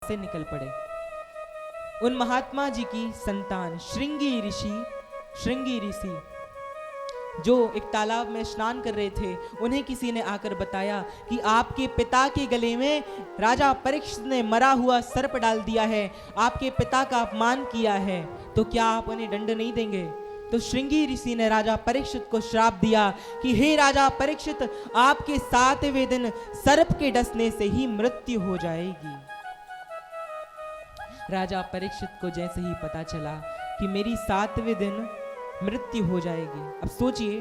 से निकल पड़े। उन महात्मा जी की संतान श्रृंगी ऋषि जो एक तालाब में स्नान कर रहे थे, उन्हें किसी ने आकर बताया कि आपके पिता के गले में राजा परीक्षित ने मरा हुआ सर्प डाल दिया है, आपके पिता का अपमान किया है, तो क्या आप उन्हें दंड नहीं देंगे? तो श्रृंगी ऋषि ने राजा परीक्षित को श्राप दिया कि हे राजा परीक्षित, आपके 7वें दिन सर्प के डसने से ही मृत्यु हो जाएगी। राजा परीक्षित को जैसे ही पता चला कि मेरी 7वें दिन मृत्यु हो जाएगी, अब सोचिए,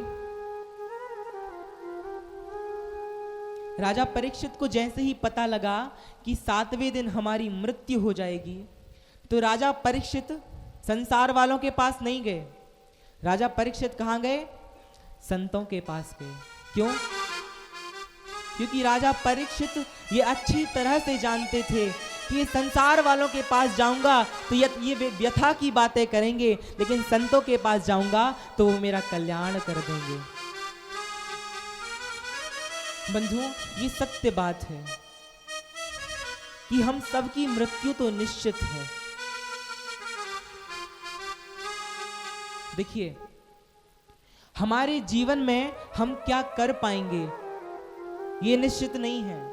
राजा परीक्षित को जैसे ही पता लगा कि 7वें दिन हमारी मृत्यु हो जाएगी, तो राजा परीक्षित संसार वालों के पास नहीं गए। राजा परीक्षित कहां गए? संतों के पास गए। क्यों? क्योंकि राजा परीक्षित ये अच्छी तरह से जानते थे कि संसार वालों के पास जाऊंगा तो ये व्यथा की बातें करेंगे, लेकिन संतों के पास जाऊंगा तो वो मेरा कल्याण कर देंगे। बंधु, ये सत्य बात है कि हम सबकी मृत्यु तो निश्चित है। देखिए, हमारे जीवन में हम क्या कर पाएंगे ये निश्चित नहीं है।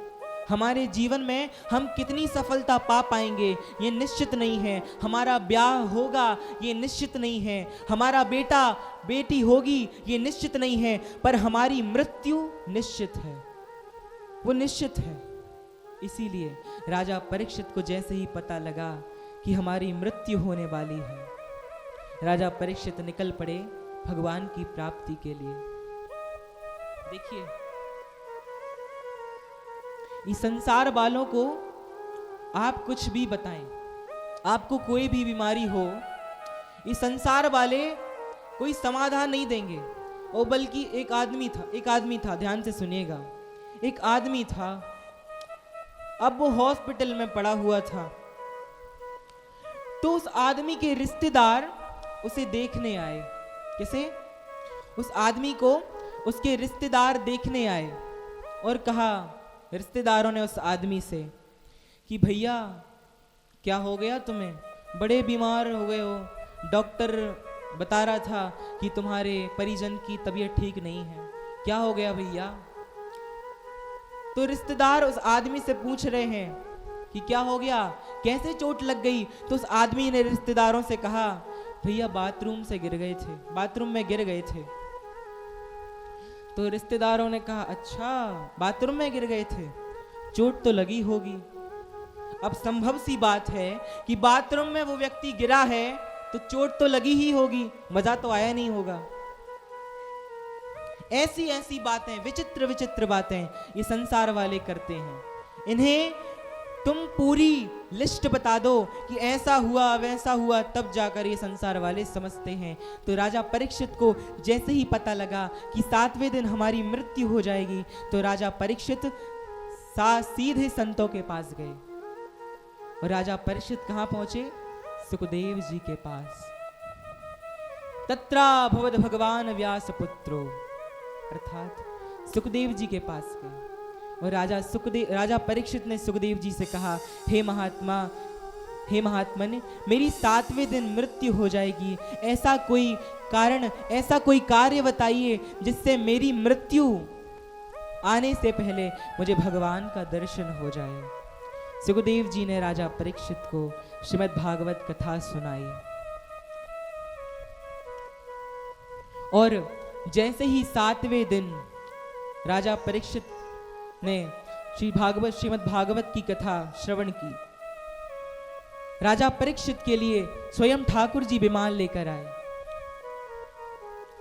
हमारे जीवन में हम कितनी सफलता पा पाएंगे ये निश्चित नहीं है। हमारा ब्याह होगा ये निश्चित नहीं है। हमारा बेटा बेटी होगी ये निश्चित नहीं है। पर हमारी मृत्यु निश्चित है, वो निश्चित है। इसीलिए राजा परीक्षित को जैसे ही पता लगा कि हमारी मृत्यु होने वाली है, राजा परीक्षित निकल पड़े भगवान की प्राप्ति के लिए। देखिए, इस संसार वालों को आप कुछ भी बताएं, आपको कोई भी बीमारी हो, इस संसार वाले कोई समाधान नहीं देंगे। और बल्कि एक आदमी था, ध्यान से सुनिएगा, एक आदमी था, अब वो हॉस्पिटल में पड़ा हुआ था। तो उस आदमी के रिश्तेदार उसे देखने आए। कैसे? उस आदमी को उसके रिश्तेदार देखने आए और कहा, रिश्तेदारों ने उस आदमी से कि भैया क्या हो गया तुम्हें, बड़े बीमार हो गए हो, डॉक्टर बता रहा था कि तुम्हारे परिजन की तबीयत ठीक नहीं है, क्या हो गया भैया? तो रिश्तेदार उस आदमी से पूछ रहे हैं कि क्या हो गया, कैसे चोट लग गई? तो उस आदमी ने रिश्तेदारों से कहा, भैया बाथरूम में गिर गए थे। तो रिश्तेदारों ने कहा, अच्छा बाथरूम में गिर गए थे, चोट तो लगी होगी। अब संभव सी बात है कि बाथरूम में वो व्यक्ति गिरा है तो चोट तो लगी ही होगी, मजा तो आया नहीं होगा। ऐसी बातें, विचित्र बातें ये संसार वाले करते हैं। इन्हें तुम पूरी लिस्ट बता दो कि ऐसा हुआ वैसा हुआ, तब जाकर ये संसार वाले समझते हैं। तो राजा परीक्षित को जैसे ही पता लगा कि 7वें दिन हमारी मृत्यु हो जाएगी, तो राजा परीक्षित सीधे संतों के पास गए। और राजा परीक्षित कहां पहुंचे? सुखदेव जी के पास। तत्रा भवद भगवान व्यास पुत्रो, अर्थात सुखदेव जी के पास गए। और राजा परीक्षित ने सुखदेव जी से कहा, हे महात्मन, मेरी 7वें दिन मृत्यु हो जाएगी, ऐसा कोई कारण, ऐसा कोई कार्य बताइए जिससे मेरी मृत्यु आने से पहले मुझे भगवान का दर्शन हो जाए। सुखदेव जी ने राजा परीक्षित को श्रीमद् भागवत कथा सुनाई। और जैसे ही 7वें दिन राजा परीक्षित ने श्रीमद् भागवत की कथा श्रवण की, राजा परीक्षित के लिए स्वयं ठाकुर जी विमान लेकर आए।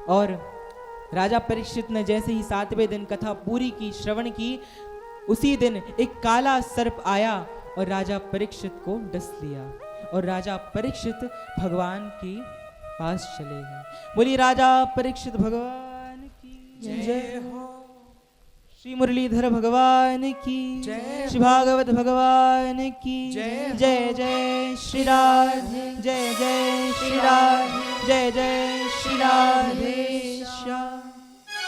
और राजा परीक्षित ने जैसे ही 7वें दिन कथा पूरी की, श्रवण की, उसी दिन एक काला सर्प आया और राजा परीक्षित को डस लिया। और राजा परीक्षित भगवान के पास चले गए। बोली राजा परीक्षित भगवान की जय हो। श्री मुरलीधर भगवान की जय, श्री भागवत भगवान की जय। जय जय श्री राधे, जय जय श्री राधे, जय जय श्री राधे श्याम।